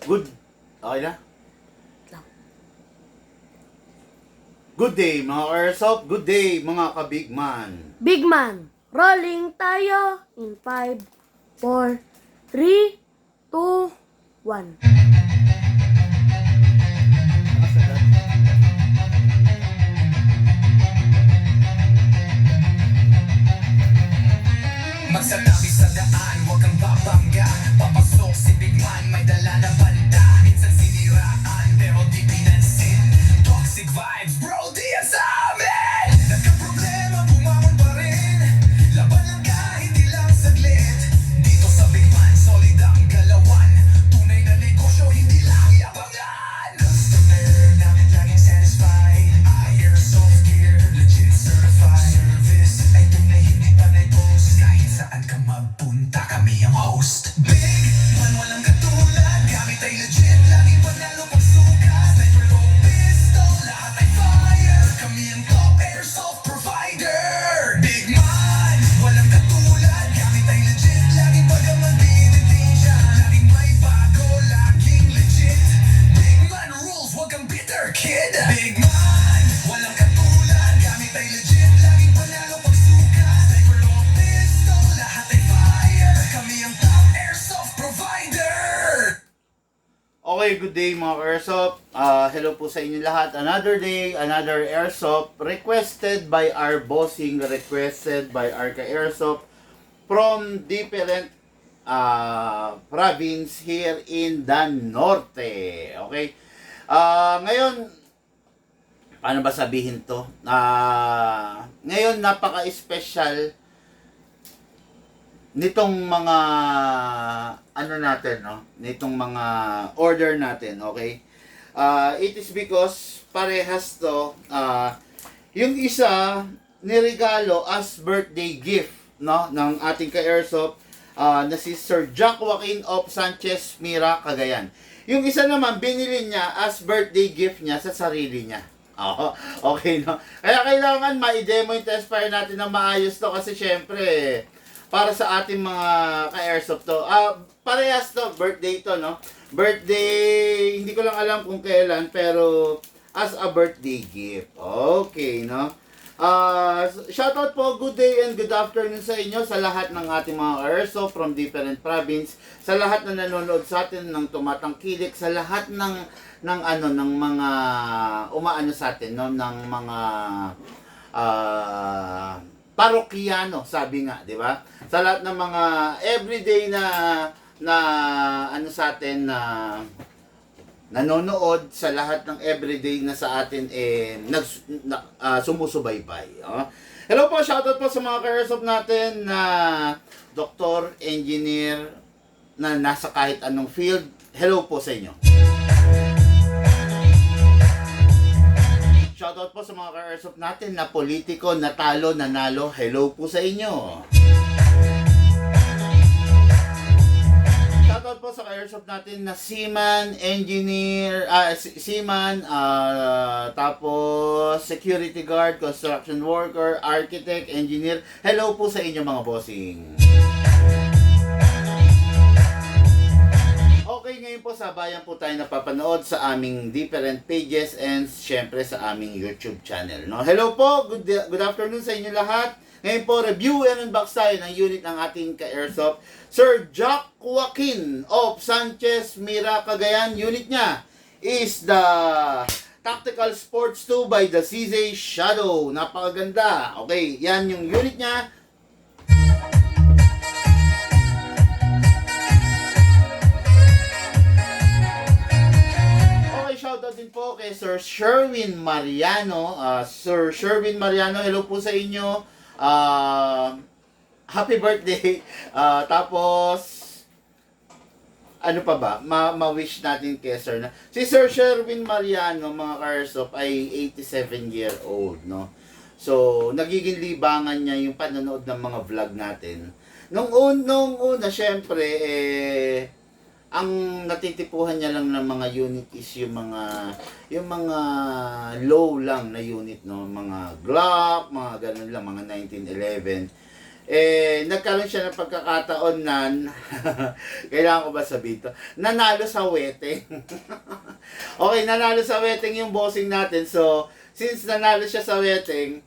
Good, okay na? Good day mga Airsoft, good day mga kabigman. Big man, rolling tayo in 5, 4, 3, 2, 1. Magsatabi sa daan, huwag kang babangga. Papasok si Big Man, may dala na banda. Minsan siniraan, pero di pinansin. Toxic vibes, bro, di yan sa amin. Nagka-problema, bumangon pa rin. Laban lang ka, hindi lang saglit. Dito sa Big Man, solid ang galawan. Tunay na negosyo, hindi lang yabangan. Customer namin laging satisfied. Airsoft gear, legit certified. Service ay tunay, hindi pa na-post. Kahit saan ka magpunta, kami ang host. Big Man, walang katulad. Gamit ay legit, laging panalo pag sukat. Sniper o pistol, lahat ay fire. Kami ang top airsoft provider. Big Man, walang katulad. Gamit ay legit, laging pagaman binitin siya. Laging may bago, laging legit. Big Man rules, wag kang bitter, kid. Big Man, walang katulad. Gamit ay legit, laging panalo pag sukat. Sniper o pistol, lahat ay fire. Kami ang top airsoft provider. Okay, good day mga Airsoft. Hello po sa inyo lahat. Another day, another Airsoft requested by our bossing, requested by our Airsoft from different province here in the Norte. Okay? Ngayon, paano ba sabihin to? Ngayon, napaka-special nitong mga ano natin, no? Nitong mga order natin, okay? It is because parehas to, yung isa niregalo as birthday gift, no, ng ating ka-Airsoft na si Sir Jack Joaquin of Sanchez Mira, Cagayan. Yung isa naman binili niya as birthday gift niya sa sarili niya. Oo, okay, no? Kaya kailangan ma-demo yung test fire natin na maayos to kasi syempre para sa ating mga ka-Airsoft to. Parehas to, birthday to, no? Birthday, hindi ko lang alam kung kailan, pero as a birthday gift. Okay, no? Shoutout po, good day and good afternoon sa inyo, sa lahat ng ating mga Airsoft from different province, sa lahat na nanonood sa atin ng tumatangkilik, sa lahat ng mga umaano sa atin, no? Ng mga parokyano, sabi nga, di ba? Sa lahat ng mga everyday na ano sa atin na nanonood, sa lahat ng everyday na sa atin sumusubaybay. Hello po, shoutout po sa mga ka-Airsoft natin na doktor, engineer na nasa kahit anong field. Hello po sa inyo. Shoutout po sa mga ka-Airsoft natin na politiko, natalo, nanalo. Hello po sa inyo. Shoutout po sa ka-Airsoft natin na seaman, engineer, seaman, tapos security guard, construction worker, architect, engineer. Hello po sa inyo mga bossing. Okay, ngayon po sabayan po tayo napapanood sa aming different pages and syempre sa aming YouTube channel. No? Hello po, good afternoon sa inyo lahat. Ngayon po, review and unbox tayo ng unit ng ating ka-Airsoft, Sir Jack Joaquin of Sanchez Mira, Cagayan. Unit niya is the Tactical Sports 2 by the CZ Shadow. Napakaganda. Okay, yan yung unit niya. Shoutout din po kay Sir Sherwin Mariano. Sir Sherwin Mariano, hello po sa inyo. Happy birthday. Tapos, ano pa ba? Ma-wish natin kay Sir na. Si Sir Sherwin Mariano, mga ka-Airsoft, ay 87-year-old, no? So, nagiging libangan niya yung panonood ng mga vlog natin. Nung una, syempre, ang natitipuhan niya lang ng mga unit is yung mga low lang na unit, no, mga Glock, mga ganun lang, mga 1911. nagkaroon siya ng pagkakataon na kailangan ko ba sabihin to? Nanalo sa weteng. Okay, nanalo sa weteng yung bossing natin. So, since nanalo siya sa weteng,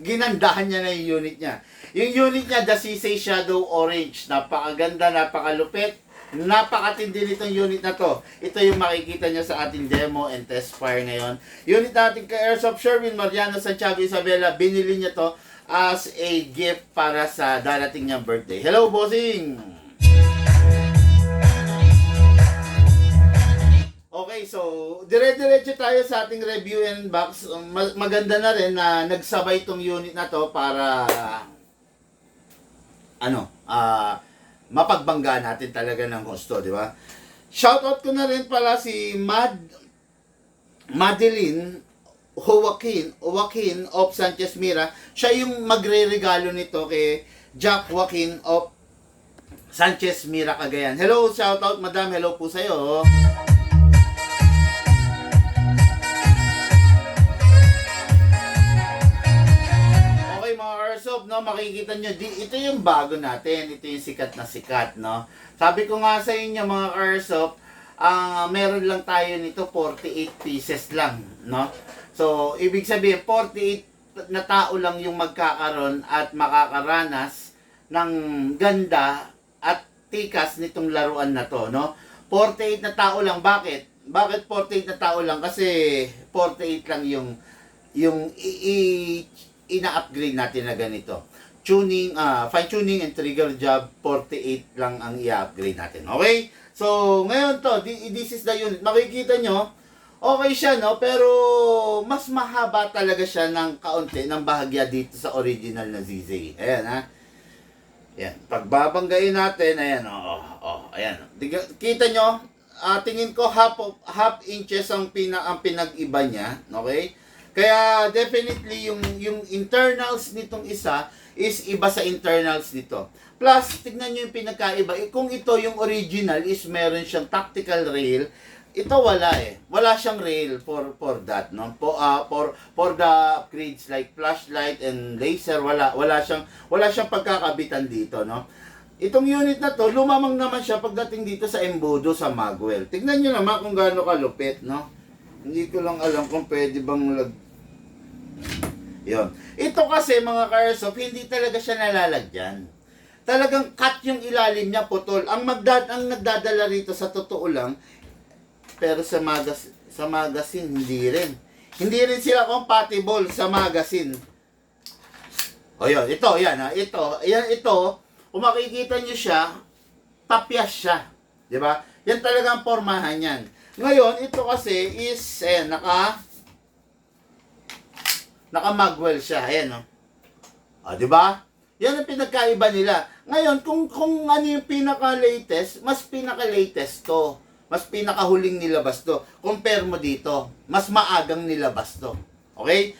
ginandahan niya na yung unit niya. Yung unit niya, the Sisay Shadow Orange. Napakaganda, napakalupit. Napakatindi nitong unit na to. Ito yung makikita niya sa ating demo and test fire ngayon. Unit natin kay Airsoft Sherwin Mariano Santiago Isabela. Binili niya to as a gift para sa darating niyang birthday. Hello, bossing! Okay, so dire-diretso tayo sa ating review and box. Maganda na rin na nagsabay tong unit na to para mapagbangga natin talaga ng gusto, di ba? Shoutout ko na rin pala si Madeline Joaquin of Sanchez Mira. Siya yung magre-regalo nito kay Jack Joaquin of Sanchez Mira, Cagayan. Hello, shoutout madam. Hello po sa'yo. No, makikita nyo, ito yung bago natin, ito yung sikat na sikat, no? Sabi ko nga sa inyo mga Airsoft, meron lang tayo nito 48 pieces lang, no? So, ibig sabihin 48 na tao lang yung magkakaroon at makakaranas ng ganda at tikas nitong laruan na to, no? 48 na tao lang, bakit? Bakit 48 na tao lang? Kasi 48 lang yung ina-upgrade natin na ganito. Tuning, fine tuning and trigger job, 48 lang ang i-upgrade natin. Okay? So, ngayon to, this is the unit. Makikita nyo, okay siya, no? Pero, mas mahaba talaga siya ng kaunti, ng bahagya dito sa original na ZZ. Ayan, ha? Ayan. Pagbabanggain natin, ayan, ayan. Kita nyo, tingin ko half inches ang pinag-iba niya. Okay? Kaya definitely yung internals nitong isa is iba sa internals nito. Plus, tignan nyo yung pinagkaiba. Kung ito yung original is meron siyang tactical rail, ito wala eh. Wala siyang rail for that, no? For the upgrades like flashlight and laser, wala siyang pagkakabitan dito, no? Itong unit na to, lumamang naman siya pagdating dito sa embudo sa Magwell. Tignan nyo naman kung gaano kalupit, no? Hindi ko lang alam kung pwede bang Yun. Ito kasi mga Airsoft, hindi talaga siya nalalagyan. Talagang cut yung ilalim niya, putol. Ang nagdadala rito sa totoo lang, pero sa magazine, hindi rin. Hindi rin sila compatible sa magazine. O yun, ito, yan ha. Ito, kung makikita nyo siya, tapyas siya. Diba? Yan talagang pormahan yan. Ngayon, ito kasi is, naka-magwell siya. Ayan, no? Di ba? Yan ang pinagkaiba nila. Ngayon, kung ano yung pinaka-latest, mas pinaka-latest to. Mas pinaka-huling nilabas to. Compare mo dito, mas maagang nilabas to. Okay?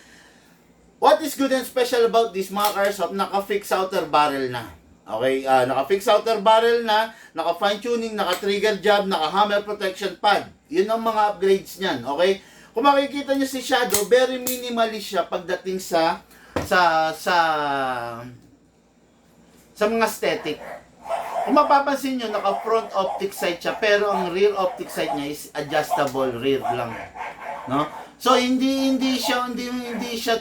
What is good and special about this mga Airsoft? Naka-fix outer barrel na. Okay? Naka-fix outer barrel na, naka-fine tuning, naka-trigger job, naka-hammer protection pad. Yun ang mga upgrades niyan. Okay? Kung makikita niyo si Shadow, very minimalist siya pagdating sa mga static. Kung mapapansin nyo, naka-front optic sight siya, pero ang rear optic sight niya is adjustable rear lang. No? So, hindi siya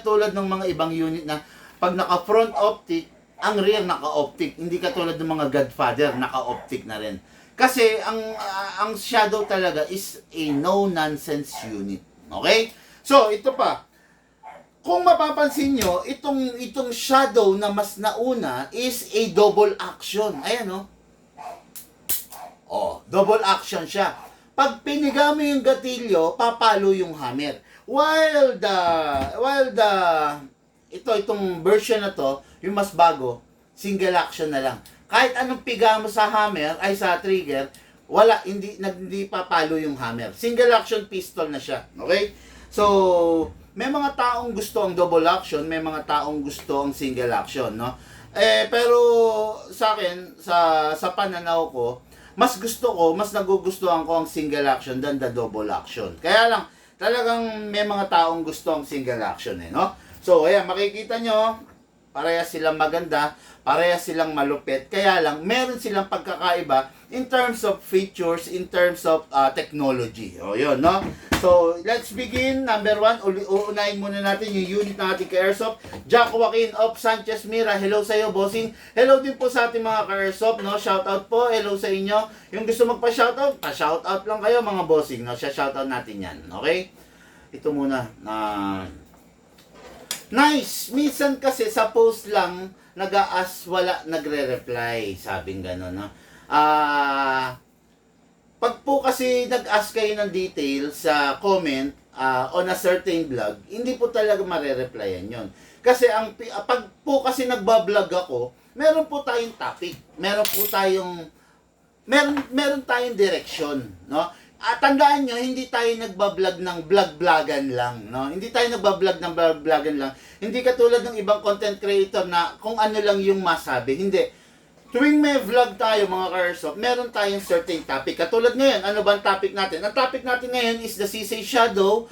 tulad ng mga ibang unit na pag naka-front optic, ang rear naka-optic. Hindi katulad ng mga Godfather, naka-optic na rin. Kasi, ang Shadow talaga is a no-nonsense unit. Okay? So, ito pa. Kung mapapansin nyo, itong Shadow na mas nauna is a double action. Ayan, no? Double action siya. Pag piniga mo yung gatilyo, papalo yung hammer. While itong version na to, yung mas bago, single action na lang. Kahit anong piga mo sa hammer, ay sa trigger, hindi papalo yung hammer. Single action pistol na siya. Okay? So, may mga taong gusto ang double action, may mga taong gusto ang single action, no? Pero sa akin, sa pananaw ko, mas nagugustuhan ko ang single action than the double action. Kaya lang, talagang may mga taong gusto ang single action, no? So, ayan, makikita nyo, parehas silang maganda, parehas silang malupit. Kaya lang, meron silang pagkakaiba in terms of features, in terms of technology. O, yun, no? So, let's begin. Number 1, uunahin muna natin yung unit ng ating ka-airsoft. Jack Joaquin of Sanchez Mira. Hello sa iyo, bossing. Hello din po sa ating mga ka-airsoft, no? Shoutout po. Hello sa inyo. Yung gusto magpa-shoutout, pa-shoutout lang kayo, mga bossing, no? Shoutout natin yan. Okay? Ito muna. Nice! Minsan kasi sa post lang, nag-a-ask, wala nagre-reply. Sabing gano'n, no? Pag po kasi nag-ask kayo ng details sa comment on a certain vlog, hindi po talaga mare-replyan yon. Kasi pag po kasi nagba-vlog ako, meron po tayong topic, meron tayong direction, no? At tandaan nyo, hindi tayo nagbablog ng vlog-vlogan lang, no? Hindi tayo nagbablog ng vlog-vlogan lang. Hindi katulad ng ibang content creator na kung ano lang yung masabi. Hindi. Tuwing may vlog tayo, mga ka-airsoft, meron tayong certain topic. Katulad ngayon, ano ba ang topic natin? Ang topic natin ngayon is the CC Shadow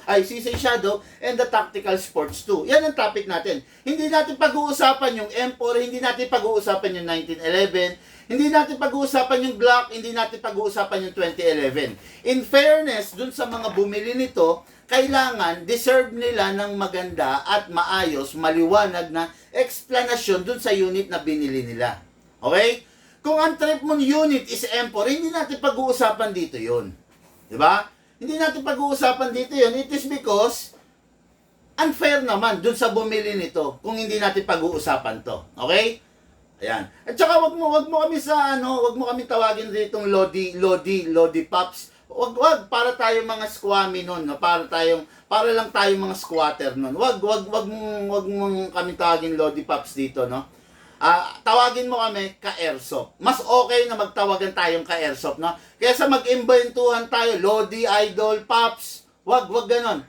and the Tactical Sports 2. Yan ang topic natin. Hindi natin pag-uusapan yung M4, hindi natin pag-uusapan yung 1911, hindi natin pag-uusapan yung Glock, hindi natin pag-uusapan yung 2011. In fairness, dun sa mga bumili nito, kailangan, deserve nila ng maganda at maayos, maliwanag na explanation dun sa unit na binili nila. Okay? Kung ang trip mong unit is M4, hindi natin pag-uusapan dito yun. Diba? Hindi natin pag-uusapan dito yun. It is because unfair naman dun sa bumili nito kung hindi natin pag-uusapan to. Okay? Ayan. At saka wag mo kami wag mo kami tawagin ditong Lodi Pops. Wag para tayo mga squammy nun, no? Para lang tayong mga squatter nun. Wag mong kami tawagin Lodi Pops dito, no? Tawagin mo kami ka-airsoft. Mas okay na magtawagan tayong ka-airsoft, no? Kaysa mag-imbentuhan tayo, Lodi, Idol, Pops. Wag ganon.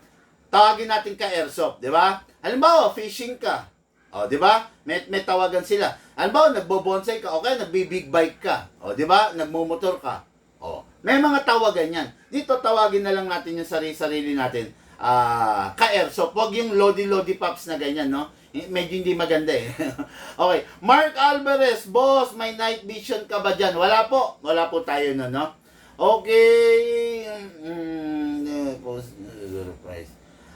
Tawagin natin ka-airsoft, di ba? Halimbawa, fishing ka. O, di ba? May tawagan sila. Halimbawa, nagbo-bonsai ka, okay, nagbi-big bike ka. O, di ba? Nagmumotor ka. O, may mga tawagan yan. Dito, tawagin na lang natin yung sarili natin. Ka-airsoft. Wag yung Lodi Pops na ganyan, no? Medyo hindi maganda eh. Okay. Mark Alvarez, boss, may night vision ka ba dyan? Wala po tayo na, no? Okay.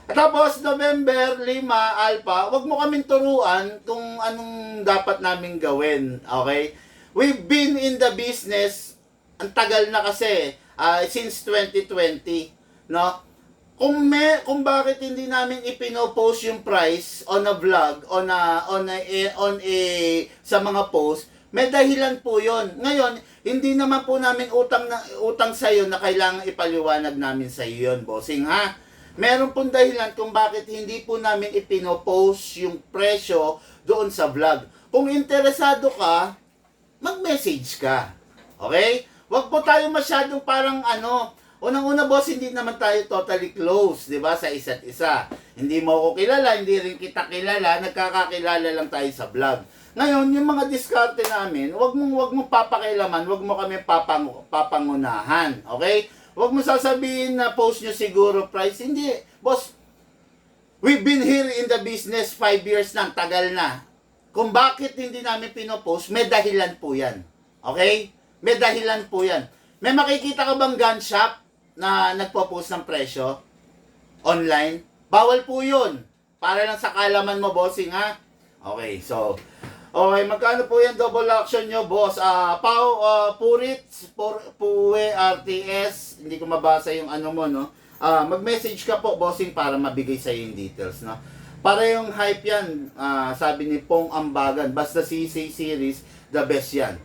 Tapos, November 5, Alpha, wag mo kaming turuan kung anong dapat naming gawin. Okay? We've been in the business, ang tagal na kasi, since 2020, no? Kung bakit hindi namin ipino-post yung price on a vlog, sa mga post, may dahilan po yon. Ngayon, hindi naman po namin utang sa iyo na kailangan ipaliwanag namin sa iyo yon, bossing, ha? Meron pong dahilan kung bakit hindi po namin ipino-post yung presyo doon sa vlog. Kung interesado ka, mag-message ka. Okay? Wag po tayo masyadong parang unang-una, boss, hindi naman tayo totally close, di ba, sa isa't isa. Hindi mo ako kilala, hindi rin kita kilala, nagkakakilala lang tayo sa vlog. Ngayon, yung mga diskarte namin, wag mong papakilaman, wag mo kami papangunahan, okay? Wag mo sasabihin na post nyo siguro price, hindi. Boss, we've been here in the business 5 years na, tagal na. Kung bakit hindi namin pinopost, may dahilan po yan. Okay? May dahilan po yan. May makikita ka bang gun shop na nagpo-post ng presyo online? Bawal po yun. Para lang sa kalaman mo, bossing, ha? Okay, so, okay, magkano po yan double action nyo, boss? Puwe RTS, hindi ko mabasa yung ano mo, no? Mag-message ka po, bossing, para mabigay sa yung details, no? Para yung hype yan, sabi ni Pong Ambagan, basta CC series, the best yan.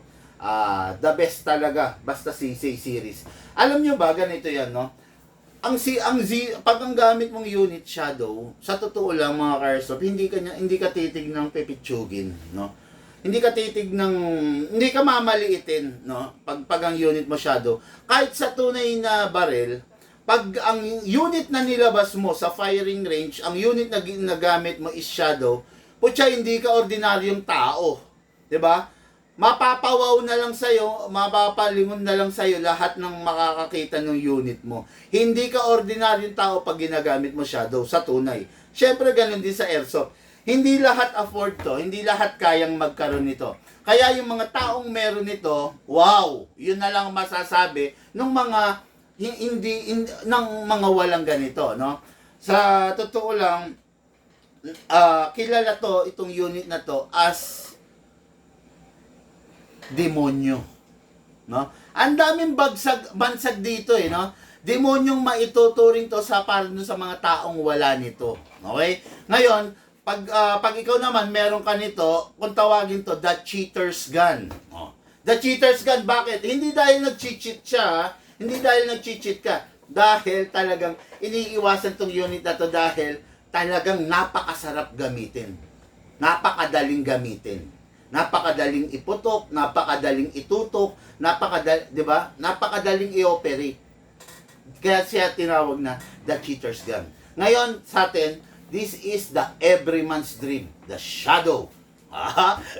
The best talaga, basta CC series. Alam nyo ba, ganito yan, no? Pag ang gamit mong unit shadow, sa totoo lang, mga ka-airsoft, hindi ka titig ng pipitsugin, no? Hindi ka mamaliitin, no? Pag ang unit mo shadow, kahit sa tunay na barrel, pag ang unit na nilabas mo sa firing range, ang unit na ginagamit mo is shadow, putya, hindi ka ordinaryong tao, 'di ba? Mapapawaw na lang sa'yo, mapapalingon na lang sa'yo lahat ng makakakita ng unit mo. Hindi ka ordinaryong tao pag ginagamit mo shadow sa tunay. Siyempre, ganun din sa airsoft. hindi lahat afford to, hindi lahat kayang magkaroon nito. Kaya yung mga taong meron nito, wow, yun na lang masasabi ng mga ng mga walang ganito, no? Sa totoo lang, kilala to, itong unit na to as demonyo, no? Ang daming bansag dito no? Demonyong maituturing to sa para sa mga taong wala nito. Okay? Ngayon, pag ikaw naman meron ka nito, kung tawagin to the cheater's gun. Oh. The cheater's gun, bakit? Hindi dahil nag-cheat siya, hindi dahil nag-cheat ka. Dahil talagang iniiwasan tong unit na to dahil talagang napakasarap gamitin. Napakadaling gamitin. Napakadaling iputok, napakadaling itutok, di ba? Napakadaling i-operate. Kaya siya tinawag na the cheater's gun. Ngayon sa atin, this is the everyman's dream, the shadow.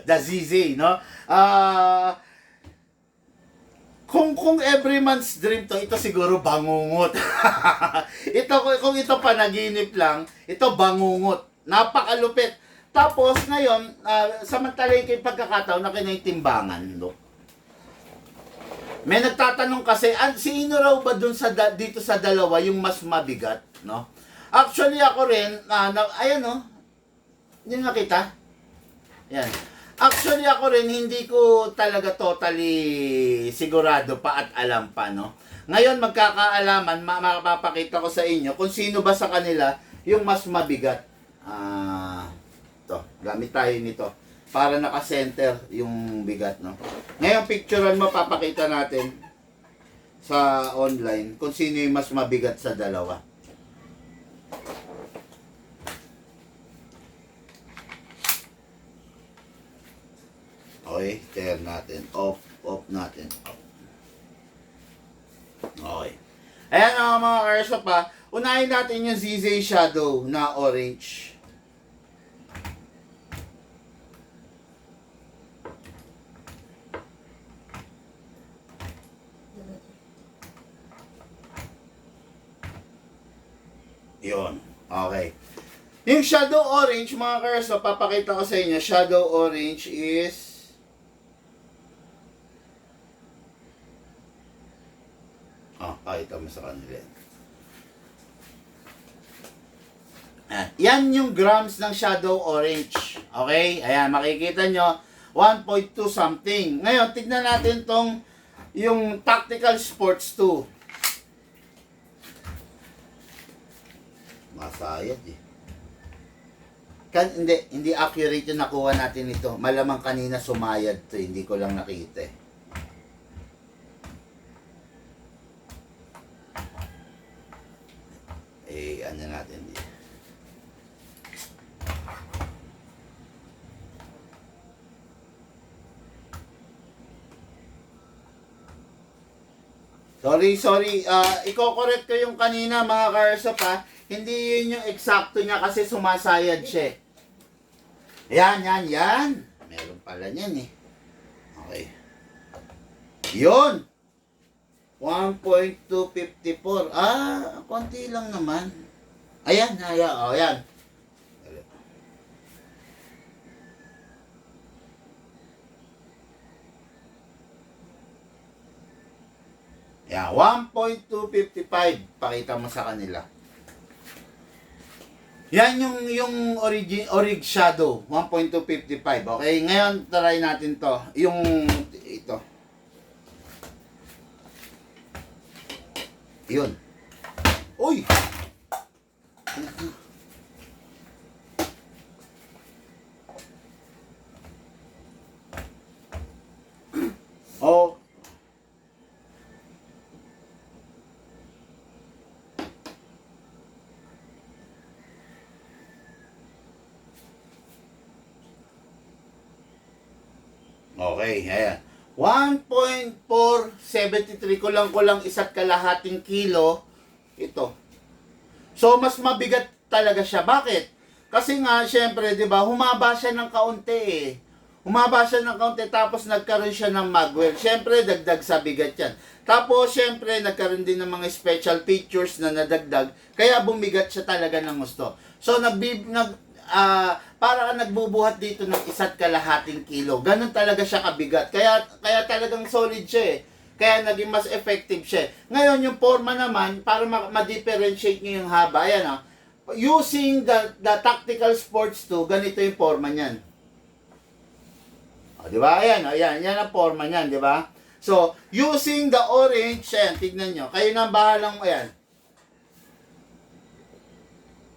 The ZZ, no? Kung everyman's dream to, ito siguro bangungot. Kung ito panaginip lang, ito bangungot. Napakalupit. Tapos ngayon, samantalay kay pagkakataon na kinaitimbangan, no? May nagtatanong kasi, sino raw ba dun dito sa dalawa yung mas mabigat, no? Actually ako rin, ayan no, yung nakita. Yan. Actually ako rin, hindi ko talaga totally sigurado pa at alam pa, no? Ngayon magkakaalaman, mapapakita ko sa inyo kung sino ba sa kanila yung mas mabigat. Gamit tayo nito para naka-center yung bigat, no? Ngayon picturean mo, papakita natin sa online kung sino yung mas mabigat sa dalawa. Okay, turn natin. Off natin. Off. Okay. Ayan mga karso pa. Unahin natin yung ZZ Shadow na orange. Yun. Okay. Yung shadow orange, mga karso, papakita ko sa inyo, shadow orange is pakita mo sa kanila. Yan yung grams ng shadow orange. Okay? Ayan, makikita nyo, 1.2 something. Ngayon, tignan natin tong yung Tactical Sports 2. Masayad eh. Hindi accurate yung nakuha natin ito. Malamang kanina sumayad to, hindi ko lang nakita eh. Ano natin dito. Sorry. Iko-correct ko yung kanina mga karsop ha. Hindi yun yung eksakto niya kasi sumasayad siya. Yan. Meron pala niyan eh. Okay. Yun. 1.254. Konti lang naman. Ayan. Yan. Yan, 1.255. Pakita mo sa kanila. Yan yung orig shadow, 1.255. Okay, ngayon try natin to. Yung ito. Yun. Uy! Oh. Okay, ayan. 1.473 kulang isa't kalahating kilo ito. So mas mabigat talaga siya. Bakit? Kasi nga syempre, 'di ba, humaba siya ng kaunti eh. Humaba siya ng kaunti tapos nagkaroon siya ng magwell. Syempre dagdag sa bigat 'yan. Tapos syempre nagkaroon din ng mga special features na nadagdag kaya bumigat siya talaga ng gusto. So para ka nagbubuhat dito ng 1.5 kilo. Ganun talaga siya kabigat. Kaya talagang solid siya eh. Kaya naging mas effective siya. Ngayon, yung forma naman, para ma-differentiate nyo yung haba, ayan ah. Using the Tactical Sports 2, ganito yung forma niyan. O, di ba? Ayan, ayan, yan ang forma niyan, di ba? So, using the orange, ayan, tignan nyo. Kayo na ang bahalang, ayan.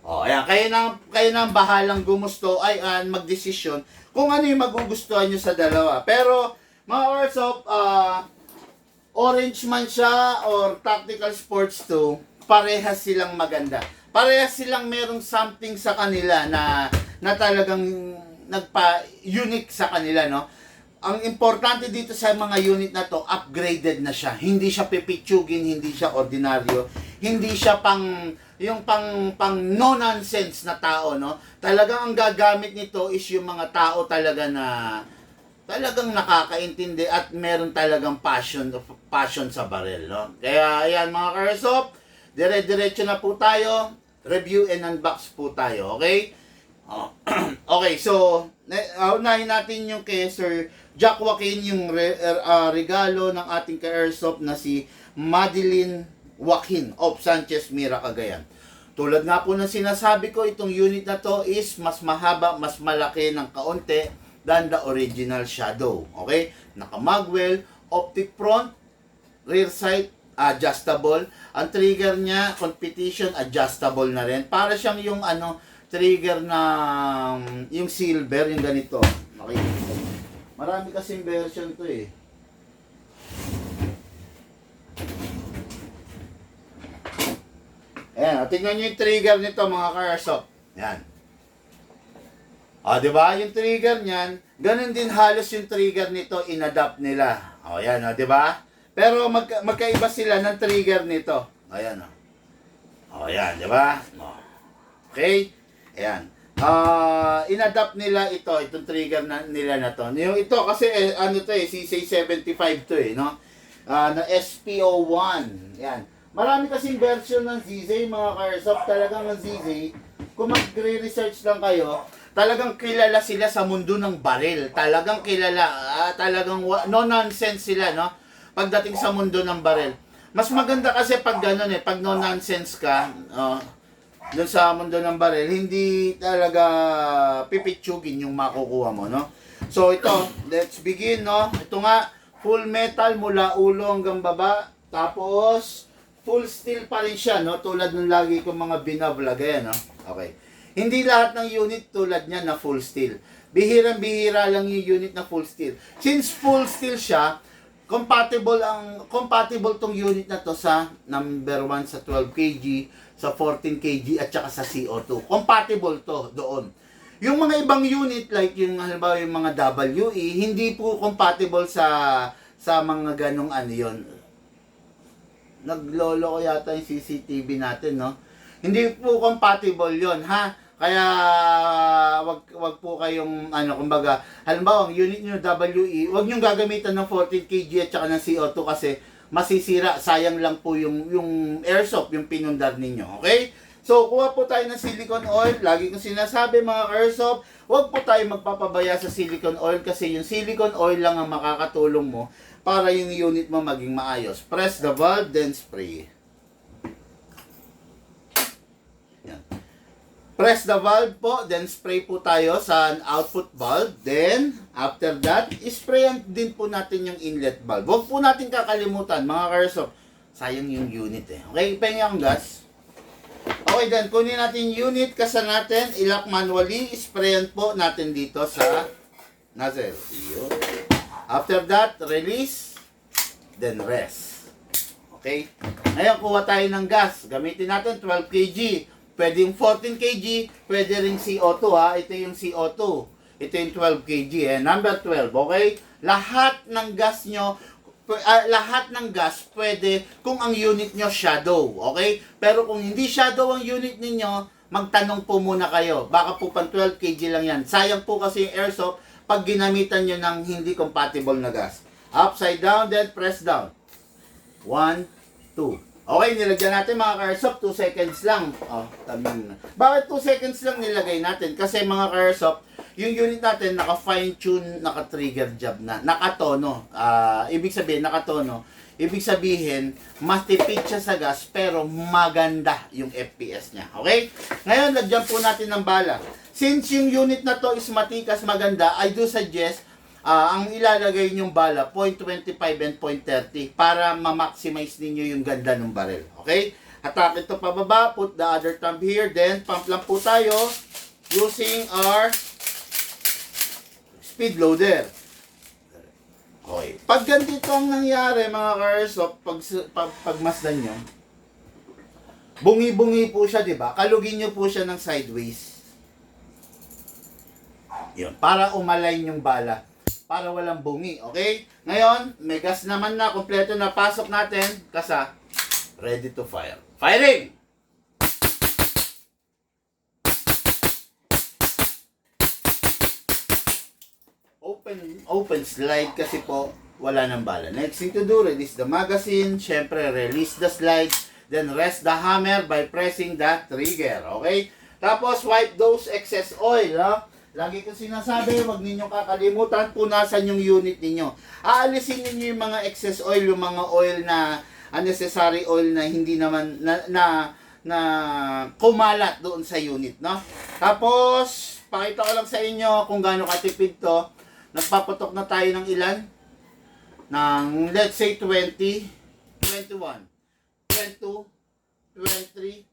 O, ayan, kayo na ang bahalang gumusto, ay, magdesisyon kung ano yung magugustuhan nyo sa dalawa. Pero, mga Airsoft, orange man siya or Tactical Sports 2, parehas silang maganda. Parehas silang merong something sa kanila na talagang nagpa-unique sa kanila, no? Ang importante dito sa mga unit na to, upgraded na siya. Hindi siya pipitsugin, hindi siya ordinaryo, hindi siya pang no-nonsense na tao, no? Talagang ang gagamit nito is yung mga tao talaga na talagang nakakaintindi at meron talagang passion sa baril, no? Kaya ayan mga Airsoft, dire-diretso na po tayo, review and unbox po tayo, okay? Okay, so unahin natin yung kay Sir Jack Joaquin, yung regalo ng ating ka-Airsoft na si Madeline Joaquin of Sanchez Mira, Cagayan. Tulad nga po ng sinasabi ko, itong unit na to is mas mahaba, mas malaki ng kaunti than the original Shadow. Okay? Naka-magwell, optic front, rear sight, adjustable. Ang trigger niya, competition, adjustable na rin. Para siyang yung trigger na yung silver, yung ganito. Okay? Marami kasing version to eh. Ayan, tingnan nyo yung trigger nito mga Airsoft. Yan. Di ba? Yung trigger niyan, ganun din halos yung trigger nito, inadapt nila. Yan, di ba? Pero magkaiba sila ng trigger nito. Ayan, yan, di ba? Okay? Ayan. Inadapt nila itong trigger nila na to. Yung ito kasi CC75 to eh, no? Na SPO1. Yan. Marami kasing version ng ZZ, mga Airsoft. Talagang ng ZZ, kung magre-research lang kayo, talagang kilala sila sa mundo ng baril. Talagang kilala, talagang no nonsense sila, no? Pagdating sa mundo ng baril. Mas maganda kasi pag gano'n eh, pag no nonsense ka, doon sa mundo ng baril, hindi talaga pipitsugin yung makukuha mo, no? So ito, let's begin, no? Ito nga, full metal mula ulo hanggang baba, tapos full steel pa rin siya, no? Tulad ng lagi kong mga binablog, ayan, no? Okay. Hindi lahat ng unit tulad niya na full steel. Bihirang-bihira lang yung unit na full steel. Since full steel siya, compatible tong unit na to sa number 1 sa 12 kg, sa 14 kg at saka sa CO2. Compatible to doon. Yung mga ibang unit like yung halimbawa yung mga WE, hindi po compatible sa mga ganong yon. Naglolo ko yata yung CCTV natin, no? Hindi po compatible yon, ha? Kaya wag po kayong kumbaga, halimbawa ang unit niyo WE, wag niyo gagamitan ng 14 kg at saka ng CO2 kasi masisira, sayang lang po yung airsoft, yung pinundar ninyo, okay? So kuha po tayo ng silicone oil. Lagi kong sinasabi mga airsoft, wag po tayo magpapabaya sa silicone oil kasi yung silicone oil lang ang makakatulong mo para yung unit mo maging maayos. Press the valve, then spray. Press the valve po, then spray po tayo sa output valve. Then, after that, sprayan din po natin yung inlet valve. Huwag po natin kakalimutan, mga Airsoft. Sayang yung unit eh. Okay, ipahinga ang gas. Okay, then, kunin natin yung unit, kasa natin, ilock manually, sprayan po natin dito sa nozzle. After that, release, then rest. Okay? Ngayon, kuha tayo ng gas. Gamitin natin 12 kg. Pwede yung 14 kg, pwede rin CO2 ha. Ito yung CO2. Ito yung 12 kg eh. Number 12, okay? Lahat ng gas nyo, lahat ng gas pwede kung ang unit nyo shadow, okay? Pero kung hindi shadow ang unit ninyo, magtanong po muna kayo. Baka po pang 12 kg lang yan. Sayang po kasi yung airsoft pag ginamitan nyo ng hindi compatible na gas. Upside down, then press down. 1, 2. Okay, nilagyan natin mga ka-airsoft, 2 seconds lang. Oh, tabi na. Bakit 2 seconds lang nilagay natin? Kasi mga ka-airsoft, yung unit natin naka-fine tune, naka-trigger job na, nakatono. Ibig sabihin, nakatono. Ibig sabihin, matipid siya sa gas, pero maganda yung FPS niya. Okay? Ngayon, lagyan po natin ng bala. Since yung unit na to is matikas, maganda, I do suggest, ang ilalagay nyong bala, 0.25 and 0.30 para ma-maximize ninyo yung ganda ng barrel. Okay? Attack ito pababa, put the other thumb here, then pump lang po tayo using our speed loader. Okay. Pag ganito ang nangyari mga ka-airsoft, pag masdan nyo, bungi-bungi po siya, di ba? Kalugin nyo po siya ng sideways. Yun, para umalign yung bala. Para walang bungi, okay? Ngayon, may gas naman na, kompleto na, pasok natin, kasa, ready to fire. Firing! Open slide kasi po, wala ng bala. Next thing to do, release the magazine, syempre, release the slide, then rest the hammer by pressing the trigger, okay? Tapos, wipe those excess oil, ha? Lagi ko sinasabi, huwag ninyong kakalimutan, punasan yung unit ninyo. Aalisin ninyo yung mga excess oil, yung mga oil na unnecessary oil na hindi naman na kumalat doon sa unit, no? Tapos, pakita ko lang sa inyo kung gaano katipid to. Nagpaputok na tayo ng ilan? Ng, let's say, 20, 21, 22, 23,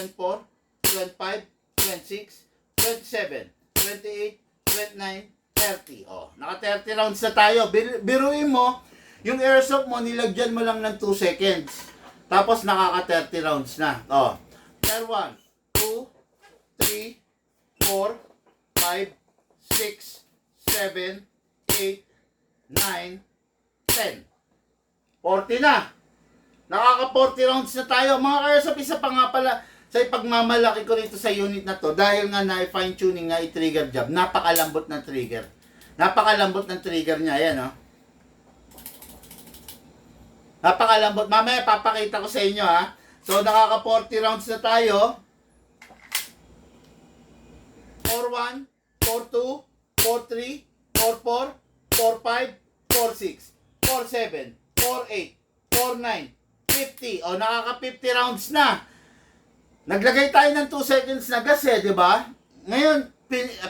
24, 25, 26, 27, 28, 29, 30. Oh, naka 30 rounds na tayo. Biruin mo, yung airsoft mo, nilagyan mo lang ng 2 seconds. Tapos nakaka 30 rounds na. Oh, there 1, 2, 3, 4, 5, 6, 7, 8, 9, 10. 40 na. Nakaka 40 rounds na tayo. Mga airsoft, isa pa nga pala, sa pagmamalaki ko rito sa unit na to, dahil nga na-fine tuning nga i-trigger job, napakalambot ng trigger. Napakalambot ng trigger niya, yan, oh. Napakalambot. Mamaya papakita ko sa inyo, ha. So, nakaka 40 rounds na tayo. 4-1, 4-2, 4-3, 4-4, 4-5, 4-6, 4-7, 4-8, 4-9, 50. O, nakaka 50 rounds na. Naglagay tayo ng 2 seconds na gas di ba? Ngayon,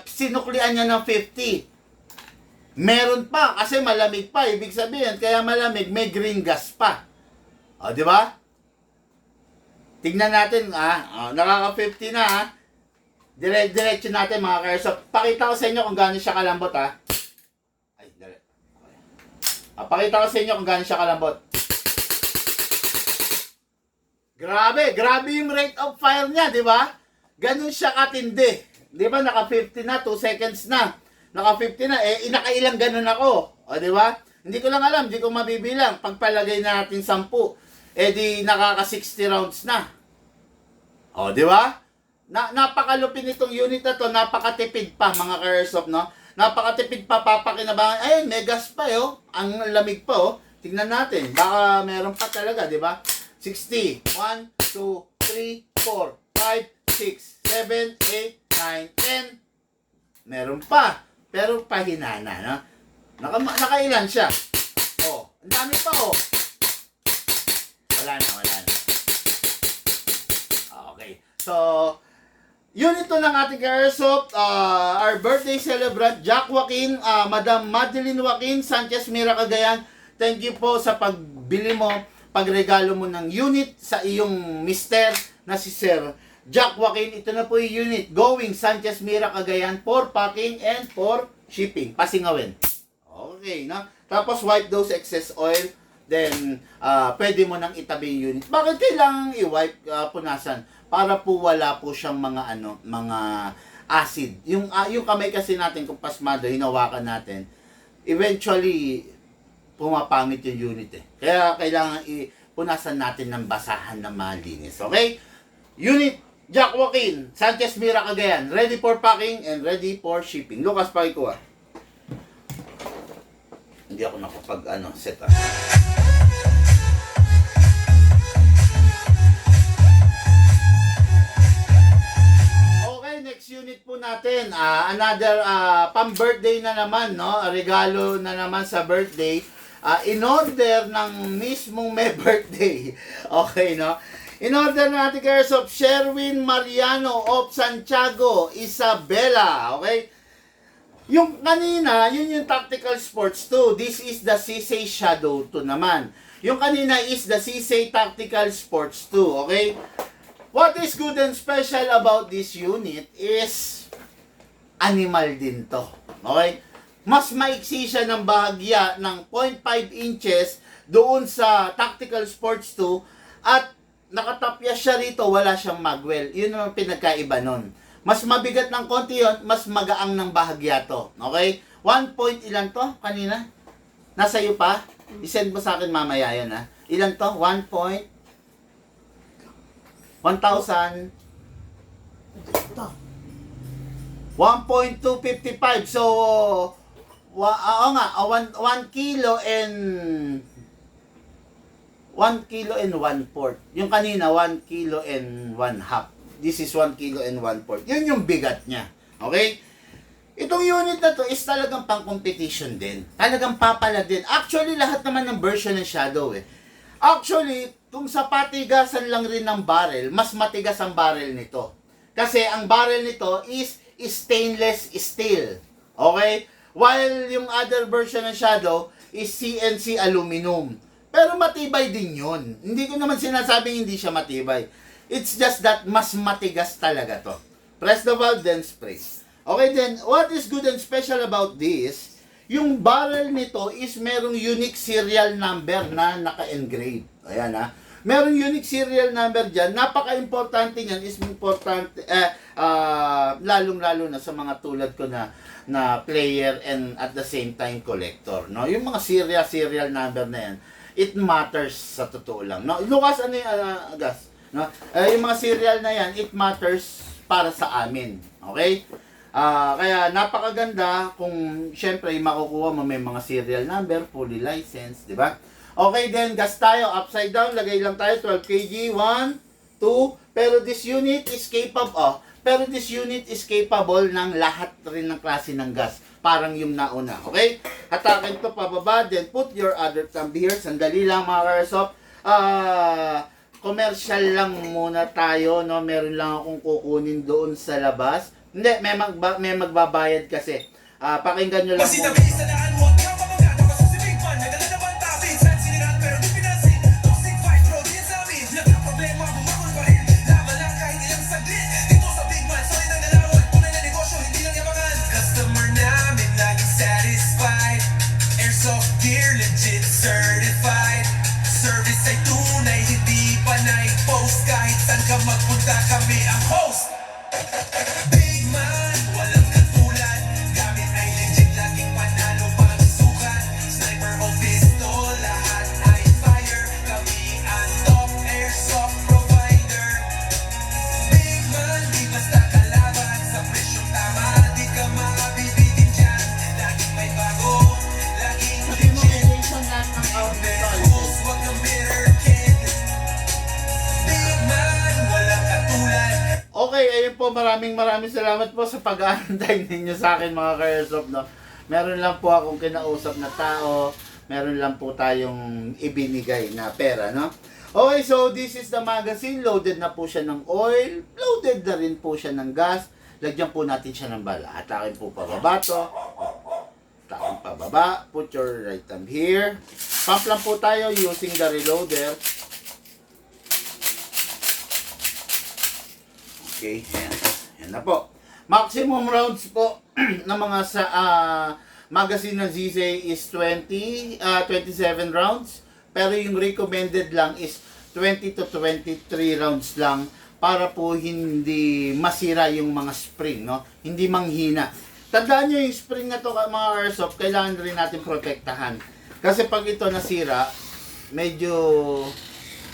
sinuklian niya ng 50. Meron pa, kasi malamig pa. Ibig sabihin, kaya malamig, may green gas pa. O, di ba? Tignan natin, nakaka-50 na, ha? Diretso natin, mga ka-airsoft. Pakita ko sa inyo kung gaano siya kalambot, ha? Ay, pakita ko sa inyo kung gaano siya kalambot. Grabe yung rate of fire niya, di ba? Ganun siya katindi. Di ba, naka 50 na, 2 seconds na. Naka 50 na, inakailang ganun ako. O, di ba? Hindi ko lang alam, hindi ko mabibilang. Pagpalagay na natin 10, di nakaka 60 rounds na. O, di ba? Napakalupin itong unit na to, napakatipid pa, mga ka-airsoft, no? Napakatipid pa, papakinabangan. Ayun, may gas pa, Ang lamig pa, Tingnan natin, baka meron pa talaga, di ba? 60. 1, 2, 3, 4, 5, 6, 7, 8, 9, 10. Meron pa. Pero pahinana, no? Nakailan siya? Oh, ang dami pa, Wala na. Okay. So, yun ito ng ating airsoft. Our birthday celebrant, Jack Joaquin, Madam Madeline Joaquin, Sanchez Mira Cagayan. Thank you po sa pagbili mo, pagregalo mo ng unit sa iyong mister na si Sir Jack Joaquin. Ito na po yung unit. Going Sanchez Mira Cagayan for packing and for shipping. Pasingawin. Okay, no? Tapos wipe those excess oil. Then, pwede mo nang itabi yung unit. Bakit kailangan i-wipe, punasan? Para po wala po siyang mga acid. Yung kamay kasi natin kung pasmado, hinawakan natin, eventually, pumapangit yung unit Kaya kailangan punasan natin ng basahan na malinis. Okay? Unit, Jack Joaquin, Sanchez Mira Cagayan, ready for packing and ready for shipping. Lucas, pakikuha. Hindi ako nakapag set natin, another pang-birthday na naman, no? Regalo na naman sa birthday. In order ng mismong may birthday. Okay, no? In order natin kay of Sherwin Mariano of Santiago, Isabela. Okay? Yung kanina, yun yung Tactical Sports 2. This is the Sisay Shadow 2 naman. Yung kanina is the Sisay Tactical Sports 2. Okay? What is good and special about this unit is animal din to. Okay? Mas maiksi siya ng bahagya ng 0.5 inches doon sa Tactical Sports 2 at nakatapya siya rito, wala siyang magwell. Yun ang pinagkaiba nun. Mas mabigat ng konti yun, mas magaang ng bahagya to. Okay? 1 point ilan to kanina? Nasa iyo pa? I-send mo sa akin mamaya yun ha. Ilan to? 1 point? 1,000? Ito. 1.255. So, oo nga, 1 kilo and 1 kilo and 1/4. Yung kanina, 1 kilo and 1/2. This is 1 kilo and 1/4. Yun yung bigat niya. Okay? Itong unit na to is talagang pang-competition din. Talagang papala din. Actually, lahat naman ng version ng Shadow eh. Actually, kung sa patigasan lang rin ng barrel, mas matigas ang barrel nito. Kasi ang barrel nito is stainless steel. Okay? While yung other version ng Shadow is CNC aluminum. Pero matibay din yun. Hindi ko naman sinasabing hindi siya matibay. It's just that mas matigas talaga to. Press the valve, then spray. Okay, then, what is good and special about this, yung barrel nito is merong unique serial number na naka-engrave. Ayan ha. Merong unique serial number dyan. Napaka-importante niyan is importante, lalong-lalo na sa mga tulad ko na player and at the same time collector. No? Yung mga serial number na yan, it matters sa totoo lang. No? Lucas, ano yung gas? No? Yung mga serial na yan, it matters para sa amin. Okay? Kaya napakaganda kung syempre makukuha mo may mga serial number, fully licensed, di ba? Okay, then gas tayo, upside down, lagay lang tayo 12 kg, 1, 2, pero this unit is capable ng lahat rin ng klase ng gas. Parang yung nauna, okay? Hatakin to pababa, then put your other thumb here. Sandali lang mga Airsoft. Commercial lang muna tayo, no? Meron lang akong kukunin doon sa labas. Hindi, may magbabayad kasi. Pakinggan nyo lang muna. Masitabi sa daan, huwag kang mamagana. Pasusibig man, nagdala naman tapit. San siniran pero di pinansin. Toxic fight, bro, di yan sa amin. Nagka-problema, bumakon pa rin. Laban lang kahit ilang saglit. Dito sa big man, solid ang dalawan. Tunay na negosyo, hindi lang yamangan. Customer namin, laging satisfied. Airsoft gear, legit certified. Service ay tunay, hindi panay. Post kahit saan ka magpunta, kami ang host. Big man, walang katulad. Gamit ay legit, laging panalo pagsukat. Sniper o pistol, lahat ay fire. Kami ang top airsoft provider. Big man, di basta kalaban. Sa presyong tama, di ka mabibitin dyan. Laging may bago, laging legit. Rules, wag kang bitter kid. Big man, walang katulad. Okay, ayun po, maraming salamat po sa pag-aantay ninyo sa akin mga ka-Airsoft, no? Meron lang po akong kinausap na tao, meron lang po tayong ibinigay na pera, no? Okay, so this is the magazine, loaded na po siya ng oil, loaded na rin po siya ng gas, lagyan po natin siya ng bala, atakin po pababa to, atakin pababa, put your right thumb here, pump lang po tayo using the reloader. Okay, yan na po. Maximum rounds po ng mga sa magazine ng Sisay is 27 rounds. Pero yung recommended lang is 20 to 23 rounds lang para po hindi masira yung mga spring, no? Hindi manghina. Tandaan nyo yung spring na to mga Airsoft, kailangan rin natin protektahan. Kasi pag ito nasira, medyo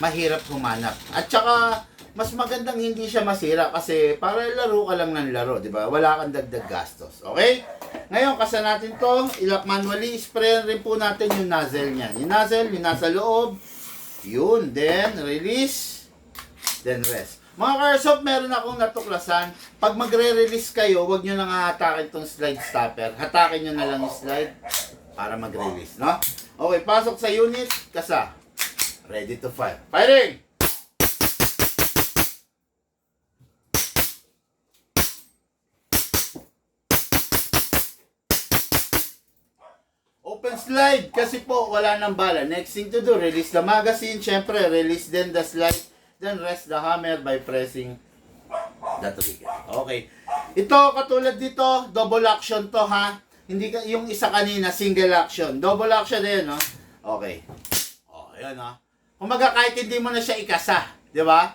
mahirap humanap. At saka mas magandang hindi siya masira kasi para laro ka lang ng laro, di ba? Wala kang dagdag gastos. Okay? Ngayon, kasa natin to, ilap manually, sprayan rin po natin yung nozzle niyan. Yung nozzle, yung nasa loob. Yun, then release. then rest. Mga ka-airsoft, meron akong natuklasan. Pag magre-release kayo, huwag nyo nang hatakin tong slide stopper. Hatakin nyo na lang yung slide para mag-release, no? Okay, pasok sa unit, kasa. Ready to fire. Firing! Open slide kasi po wala nang bala. Next thing to do, release the magazine. Syempre, release then the slide. Then rest the hammer by pressing the trigger. Okay. Ito, katulad dito, double action to ha. Hindi ka, yung isa kanina, single action. Double action din, no? Okay. Oh, ayan ha. Kumaga kahit hindi mo na siya ikasa. Di ba?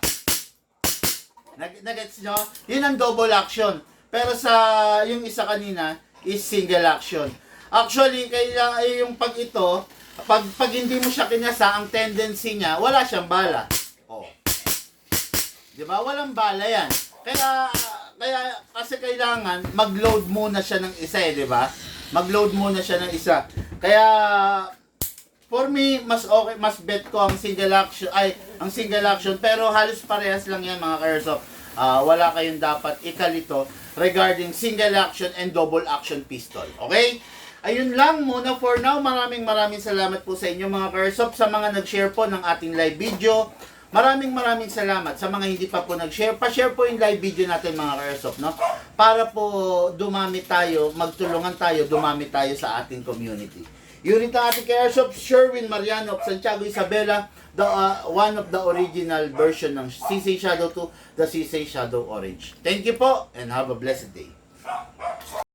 Nagets nyo? Yun ang double action. Pero sa yung isa kanina is single action. Actually, kaya yung pag ito, pag hindi mo siya kinasa, ang tendency niya, wala siyang bala. Oh. 'Di ba? Walang bala 'yan. Kaya kasi kailangan mag-load muna siya ng isa, 'di ba? Mag-load muna siya ng isa. Kaya for me, mas okay, mas bet ko ang single action, pero halos parehas lang 'yan mga ka-airsoft. Wala kayong dapat ikalito regarding single action and double action pistol. Okay? Ayun lang muna for now. Maraming salamat po sa inyo mga ka-airsoft, sa mga nag-share po ng ating live video. Maraming salamat sa mga hindi pa po nag-share. Pa-share po yung live video natin mga ka-airsoft, no? Para po dumami tayo, magtulungan tayo, dumami tayo sa ating community. Unit ng ating ka-airsoft, Sherwin Mariano of Santiago Isabela, one of the original version ng CC Shadow 2, the CC Shadow Orange. Thank you po and have a blessed day.